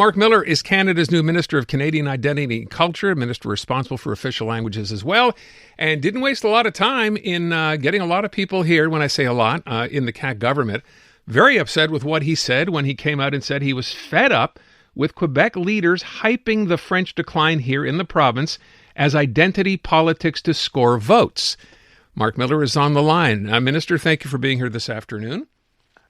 Marc Miller is Canada's new Minister of Canadian Identity and Culture, minister responsible for official languages as well, and didn't waste a lot of time in getting a lot of people here, when I say a lot, in the CAQ government, very upset with what he said when he came out and said he was fed up with Quebec leaders hyping the French decline here in the province as identity politics to score votes. Marc Miller is on the line. Minister, thank you for being here this afternoon.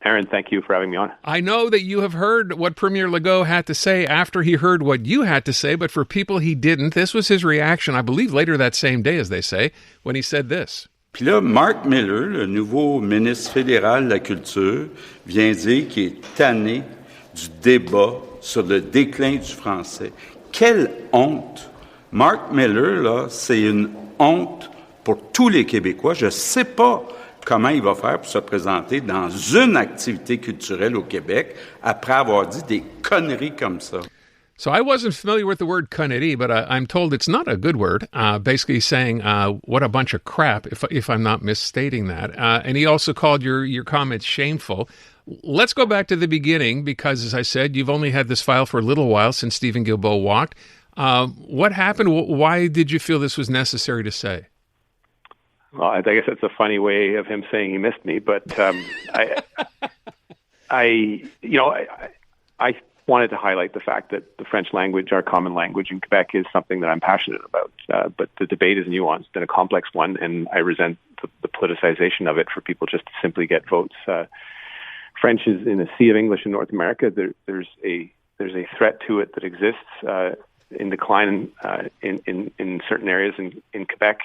Aaron, thank you for having me on. I know that you have heard what Premier Legault had to say after he heard what you had to say, but for people he didn't, this was his reaction, I believe later that same day, as they say, when he said this. Puis là, Marc Miller, le nouveau ministre fédéral de la Culture, vient dire qu'il est tanné du débat sur le déclin du français. Quelle honte! Marc Miller, là, c'est une honte pour tous les Québécois. Je ne sais pas comment il va faire pour se présenter dans une activité culturelle au Québec après avoir dit des conneries comme ça. So I wasn't familiar with the word connerie, but I'm told it's not a good word, basically saying what a bunch of crap, if I'm not misstating that. And he also called your comments shameful. Let's go back to the beginning because, as I said, you've only had this file for a little while since Stephen Guilbeault walked. What happened? Why did you feel this was necessary to say? Well, I guess that's a funny way of him saying he missed me, but I wanted to highlight the fact that the French language, our common language in Quebec, is something that I'm passionate about. But the debate is nuanced and a complex one, and I resent the politicization of it for people just to simply get votes. French is in a sea of English in North America. There's a threat to it that exists in decline in certain areas in Quebec.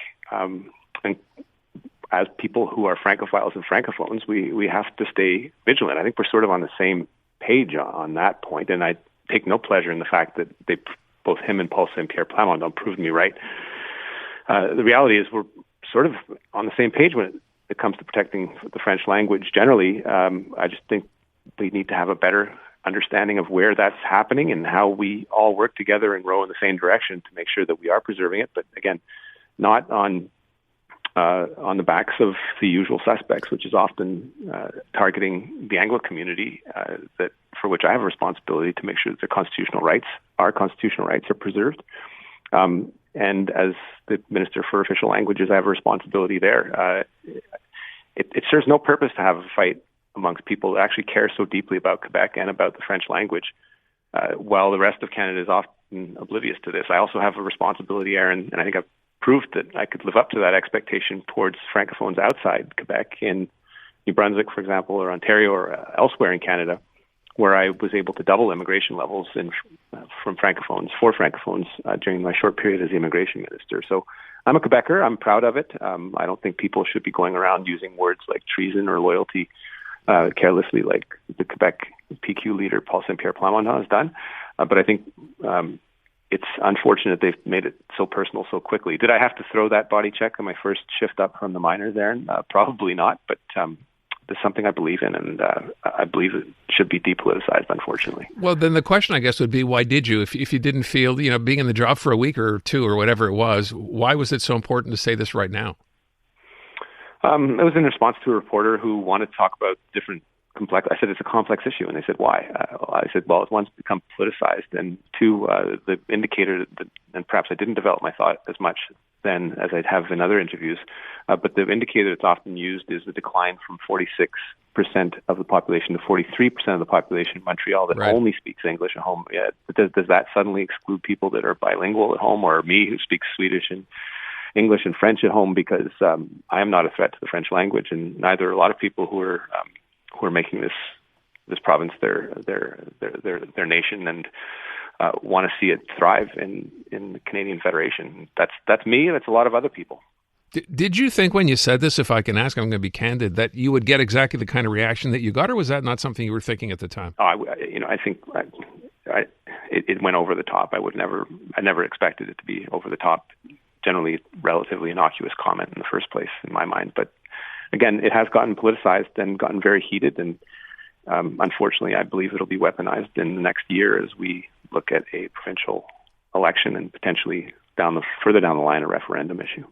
And as people who are Francophiles and Francophones, we have to stay vigilant. I think we're sort of on the same page on that point, and I take no pleasure in the fact that both him and Paul St. Pierre Plamondon proved me right. The reality is we're sort of on the same page when it comes to protecting the French language generally. I just think we need to have a better understanding of where that's happening and how we all work together and row in the same direction to make sure that we are preserving it. But again, not on the backs of the usual suspects, which is often targeting the Anglo community, that for which I have a responsibility to make sure that our constitutional rights are preserved. And as the Minister for Official Languages, I have a responsibility there. It serves no purpose to have a fight amongst people that actually care so deeply about Quebec and about the French language, while the rest of Canada is often oblivious to this. I also have a responsibility, Aaron, and I think I've proved that I could live up to that expectation towards Francophones outside Quebec, in New Brunswick, for example, or Ontario, or elsewhere in Canada, where I was able to double immigration levels for Francophones during my short period as the immigration minister. So I'm a Quebecer. I'm proud of it. I don't think people should be going around using words like treason or loyalty carelessly like the Quebec PQ leader, Paul St. Pierre Plamondon, has done. But I think it's unfortunate they've made it so personal so quickly. Did I have to throw that body check on my first shift up from the minors, Aaron? Probably not, but there's something I believe in, and I believe it should be depoliticized, unfortunately. Well, then the question, I guess, would be, why did you? If you didn't feel, being in the job for a week or two or whatever it was, why was it so important to say this right now? It was in response to a reporter who wanted to talk about different complex. I said it's a complex issue, and they said why. I said, well, one's become politicized, and two, the indicator that, and perhaps I didn't develop my thought as much then as I'd have in other interviews, but the indicator that's often used is the decline from 46% of the population to 43% of the population in Montreal that only speaks English at home. Yeah, does that suddenly exclude people that are bilingual at home, or me who speaks Swedish and English and French at home? Because I am not a threat to the French language, and neither are a lot of people who are making this province their nation and want to see it thrive in the Canadian Federation. That's me, and it's a lot of other people. Did you think when you said this, if I can ask, I'm going to be candid, that you would get exactly the kind of reaction that you got, or was that not something you were thinking at the time? I think it went over the top. I never expected it to be over the top. Generally, relatively innocuous comment in the first place, in my mind. But again, it has gotten politicized and gotten very heated, and unfortunately, I believe it'll be weaponized in the next year as we look at a provincial election and potentially further down the line, a referendum issue.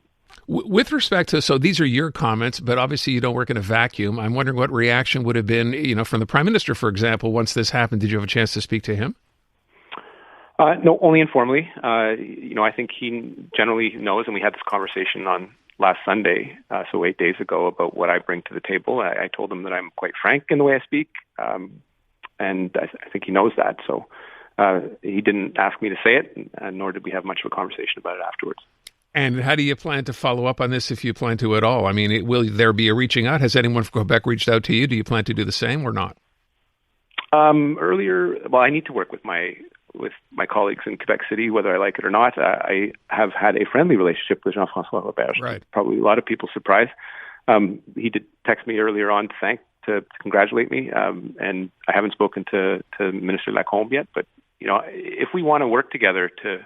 With respect to, so these are your comments, but obviously you don't work in a vacuum. I'm wondering what reaction would have been, from the Prime Minister, for example, once this happened. Did you have a chance to speak to him? No, only informally. I think he generally knows, and we had this conversation on last Sunday, so 8 days ago, about what I bring to the table. I told him that I'm quite frank in the way I speak, and I think he knows that. So he didn't ask me to say it, and nor did we have much of a conversation about it afterwards. And how do you plan to follow up on this, if you plan to at all? I mean, will there be a reaching out? Has anyone from Quebec reached out to you? Do you plan to do the same or not? Earlier, I need to work with my colleagues in Quebec City, whether I like it or not. I have had a friendly relationship with Jean-François Roberge. Right. Probably a lot of people's surprise. He did text me earlier on to congratulate me, and I haven't spoken to Minister Lacombe yet. But if we want to work together to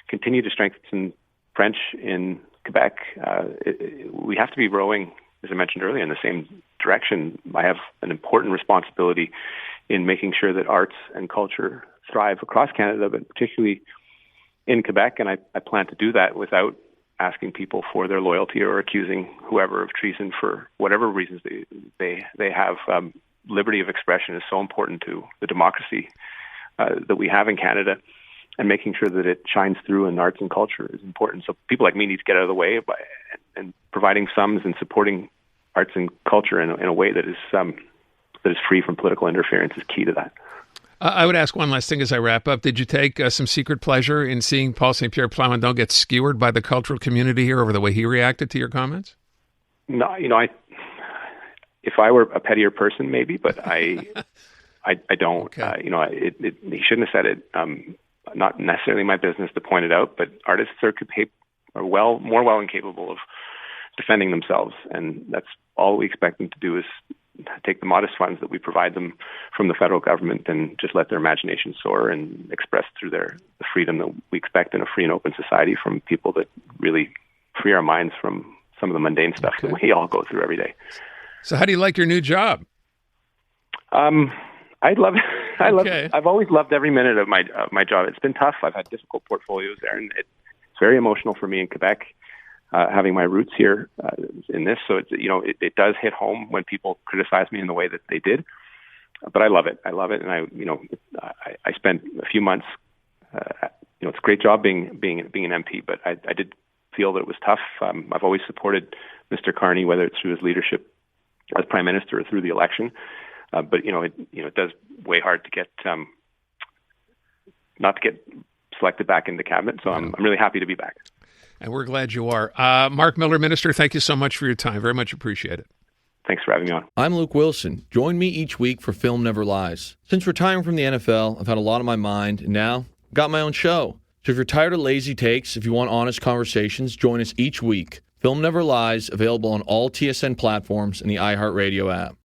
continue to strengthen French in Quebec, we have to be rowing, as I mentioned earlier, in the same direction. I have an important responsibility in making sure that arts and culture thrive across Canada, but particularly in Quebec, and I plan to do that without asking people for their loyalty or accusing whoever of treason for whatever reasons they have. Liberty of expression is so important to the democracy that we have in Canada, and making sure that it shines through in arts and culture is important. So people like me need to get out of the way and providing sums and supporting arts and culture in a way that is free from political interference is key to that. I would ask one last thing as I wrap up. Did you take some secret pleasure in seeing Paul St. Pierre Plamondon get skewered by the cultural community here over the way he reacted to your comments? No, if I were a pettier person, maybe, but I don't. Okay. He shouldn't have said it. Not necessarily my business to point it out, but artists are more well and capable of defending themselves, and that's all we expect them to do is take the modest funds that we provide them from the federal government and just let their imagination soar and express through the freedom that we expect in a free and open society from people that really free our minds from some of the mundane stuff that we all go through every day. So how do you like your new job? I love it. I've always loved every minute of my job. It's been tough. I've had difficult portfolios there, and it's very emotional for me in Quebec, having my roots here in this. So it does hit home when people criticize me in the way that they did. But I love it. And I spent a few months. It's a great job being an MP, but I did feel that it was tough. I've always supported Mr. Carney, whether it's through his leadership as Prime Minister or through the election. But it does weigh hard to get not to get selected back into cabinet. So I'm really happy to be back. And we're glad you are. Marc Miller, Minister, thank you so much for your time. Very much appreciate it. Thanks for having me on. I'm Luke Wilson. Join me each week for Film Never Lies. Since retiring from the NFL, I've had a lot on my mind, and now I've got my own show. So if you're tired of lazy takes, if you want honest conversations, join us each week. Film Never Lies, available on all TSN platforms and the iHeartRadio app.